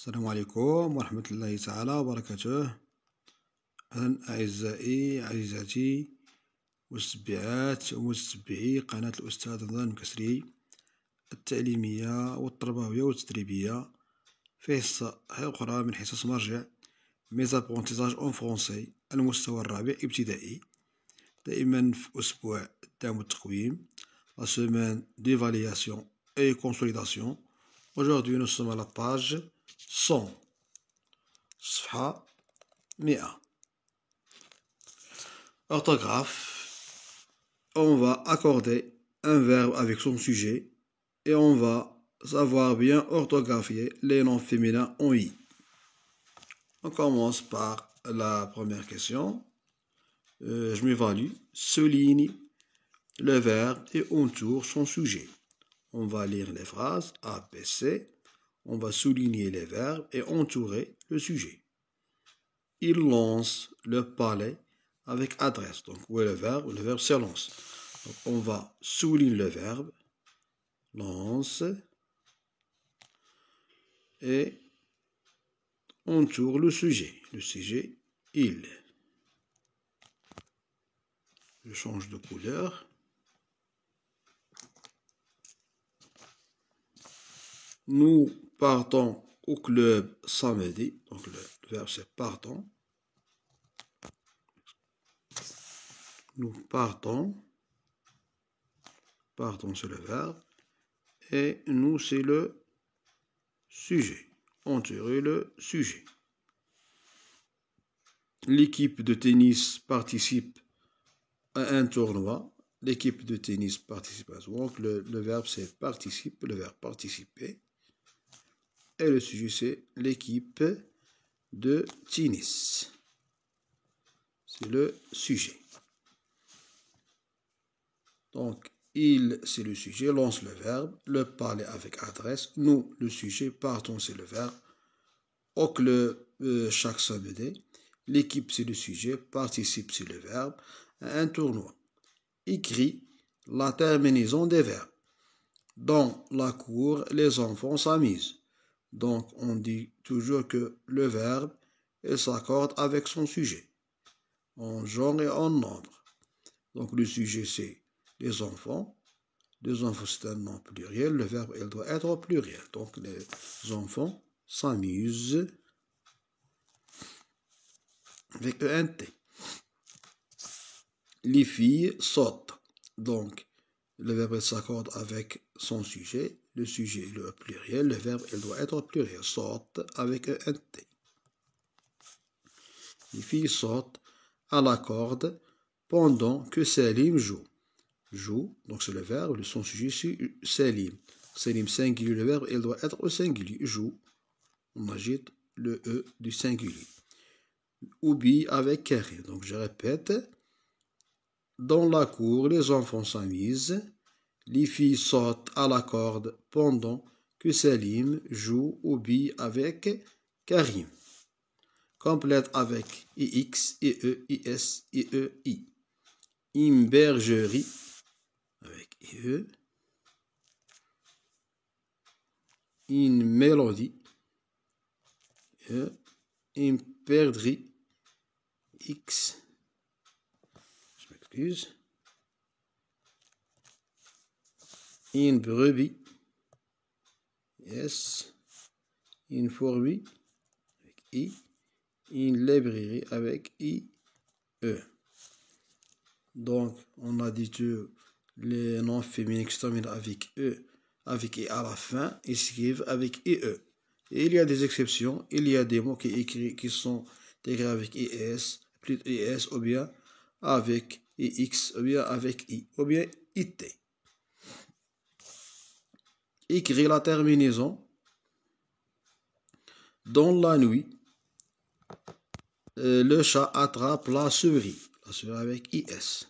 السلام عليكم ورحمة الله تعالى وبركاته. أهلا أعزائي عزيزاتي متتبعات ومتتبعي قناة الأستاذ رمضان المكسري التعليمية والتربوية والتدريبية في حصة أخرى من حصص مرجع ميزابونتيزاج أون فرونسي المستوى الرابع ابتدائي، دائما في أسبوع الدعم والتقويم la semaine d'évaluation et consolidation. Aujourd'hui nous sommes à la page 100 صفحة 100. Orthographe. On va accorder un verbe avec son sujet et on va savoir bien orthographier les noms féminins en i. On commence par la première question. Je m'évalue, souligne le verbe et entoure son sujet. On va lire les phrases A, B, C. On va souligner les verbes et entourer le sujet. Il lance le palais avec adresse. Donc, où est le verbe? Le verbe c'est lance. Donc, on va souligner le verbe, lance, et entoure le sujet. Le sujet, il. Je change de couleur. Nous partons au club samedi. Donc le verbe c'est partons. Nous partons. Partons c'est le verbe. Et nous c'est le sujet. Entourer le sujet. L'équipe de tennis participe à un tournoi. L'équipe de tennis participe à un tournoi. Donc le verbe c'est participe. Le verbe participer. Et le sujet, c'est l'équipe de tennis. C'est le sujet. Donc, il, c'est le sujet, lance le verbe, le parler avec adresse. Nous, le sujet, partons, c'est le verbe. Au club, chaque samedi. L'équipe, c'est le sujet, participe, c'est le verbe. Un tournoi. Écrit la terminaison des verbes. Dans la cour, les enfants s'amusent. Donc, on dit toujours que le verbe, il s'accorde avec son sujet, en genre et en nombre. Donc, le sujet, c'est les enfants. Les enfants, c'est un nom pluriel. Le verbe, il doit être au pluriel. Donc, les enfants s'amusent avec ENT. Les filles sautent. Donc, le verbe s'accorde avec son sujet. Le sujet, le pluriel. Le verbe, il doit être au pluriel. Saute avec un T. Les filles sautent à la corde pendant que Salim joue. Joue, donc c'est le verbe. Son sujet, c'est Salim. Salim singulier, le verbe, il doit être au singulier. Joue. On agite le E du singulier. Oublie avec Karim. Donc, je répète. Dans la cour, les enfants s'amusent. Les filles sautent à la corde pendant que Salim joue aux billes avec Karim. Complète avec IX, IE, IS, IE, I. Une bergerie avec IE. Une mélodie. Une perdrix. X. Je m'excuse. Une brebis, yes, une fourmi avec I, une librairie avec I, E. Donc, on a dit que les noms féminins qui se terminent avec E, avec I à la fin, écrivent avec IE. Et il y a des exceptions, il y a des mots qui sont écrits avec IS, plus IS, ou bien avec IX, ou bien avec I, ou bien IT. Écrit la terminaison. Dans la nuit, le chat attrape la souris. La souris avec IS.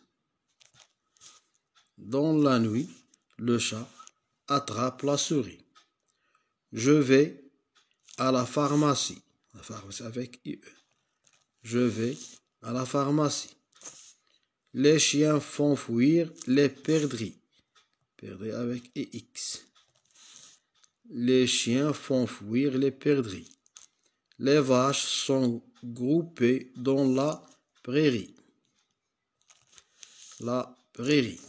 Dans la nuit, le chat attrape la souris. Je vais à la pharmacie. La pharmacie avec IE. Je vais à la pharmacie. Les chiens font fuir les perdrix. Perdrix avec IX. Les chiens font fuir les perdrix. Les vaches sont groupées dans la prairie. La prairie.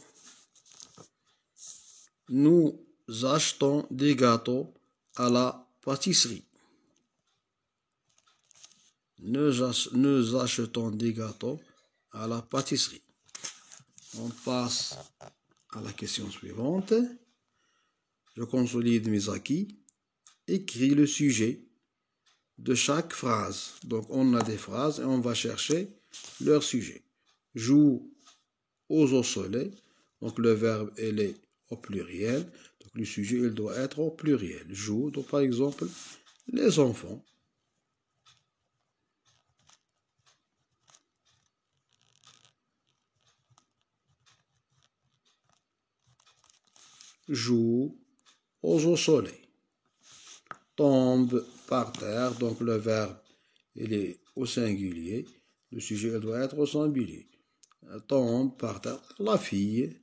Nous achetons des gâteaux à la pâtisserie. Nous achetons des gâteaux à la pâtisserie. On passe à la question suivante. Je consolide mes acquis. Écris le sujet de chaque phrase. Donc, on a des phrases et on va chercher leur sujet. Joue au soleil. Donc, le verbe, il est au pluriel. Donc, le sujet, il doit être au pluriel. Joue, donc, par exemple, les enfants. Joue au soleil. Tombe par terre, donc le verbe, il est au singulier. Le sujet, il doit être au singulier. Tombe par terre, la fille.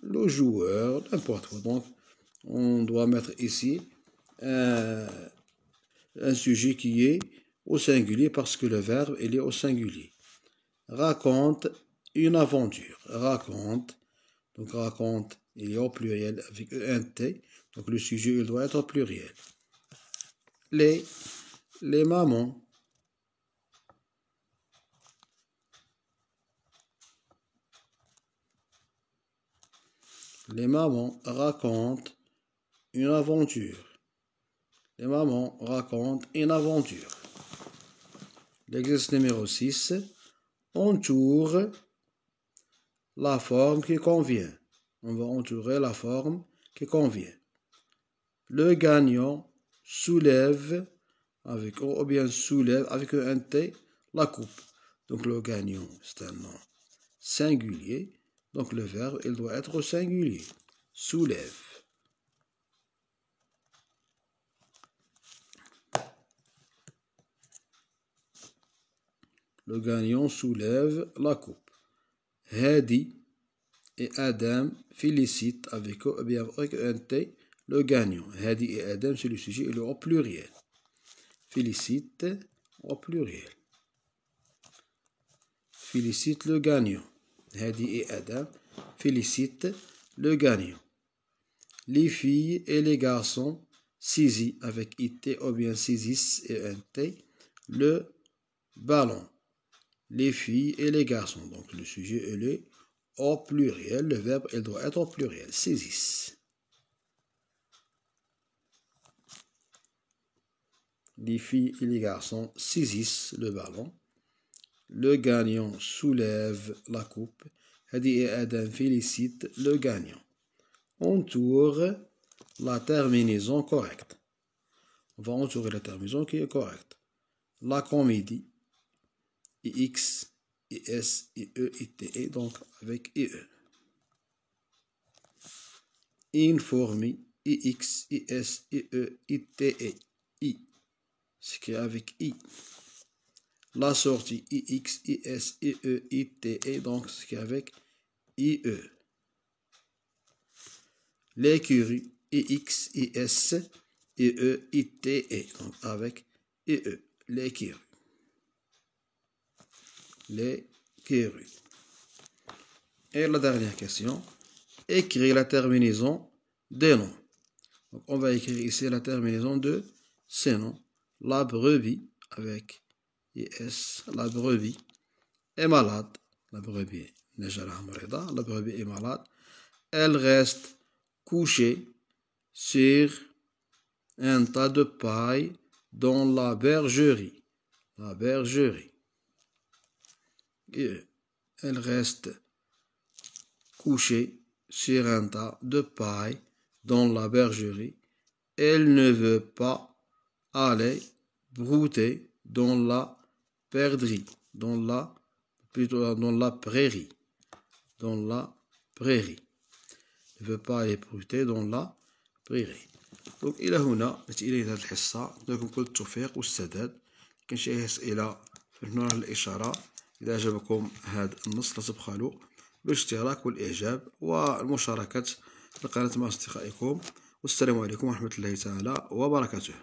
Le joueur, n'importe quoi. Donc, on doit mettre ici un sujet qui est au singulier parce que le verbe, il est au singulier. Raconte une aventure. Raconte. Donc, raconte, il est au pluriel avec ENT. Donc, le sujet, il doit être au pluriel. Les mamans. Les mamans racontent une aventure. Les mamans racontent une aventure. L'exercice numéro 6. Entoure la forme qui convient. On va entourer la forme qui convient. Le gagnant soulève avec ou bien soulève avec un T la coupe. Donc le gagnant, c'est un nom singulier. Donc le verbe, il doit être au singulier. Soulève. Le gagnant soulève la coupe. Hadi et Adam félicitent avec un T le gagnant. Hadi et Adam, c'est le sujet, il est au pluriel. Félicite au pluriel. Félicite le gagnant. Hadi et Adam félicitent le gagnant. Les filles et les garçons saisissent avec IT ou bien saisissent et un T le ballon. Les filles et les garçons. Donc le sujet il est au pluriel. Le verbe il doit être au pluriel. Saisissent. Les filles et les garçons saisissent le ballon. Le gagnant soulève la coupe. Hadi et Adam félicitent le gagnant. Entoure la terminaison correcte. On va entourer la terminaison qui est correcte. La comédie. IX, IS, IE, ITE, donc avec IE. Informer, IX, IS, IE, ITE, I. Ce qui est avec I. La sortie, IX, IS, IE, ITE, donc ce qui est avec IE. L'écurie, IX, IS, IE, ITE, donc avec IE. L'écurie. L'écurie. Et la dernière question, écrire la terminaison des noms. Donc, on va écrire ici la terminaison de ces noms. La brebis, avec IS, la brebis est malade. La brebis est malade. Elle reste couchée sur un tas de paille dans la bergerie. La bergerie. Et elle reste couchée sur un tas de paille dans la bergerie. Elle ne veut pas aller brouter dans la perdrix, dans la prairie. Dans la prairie. Elle ne veut pas aller brouter dans la prairie. Donc إلى هنا نأتي إلى هذه الحصة. لكم كل التوفيق والسداد. كان شي أسئلة في نوع الإشارة. إذا أعجبكم هذا النص لا تبخلوا بالاشتراك والإعجاب والمشاركة القناة مع أصدقائكم، والسلام عليكم ورحمة الله تعالى وبركاته.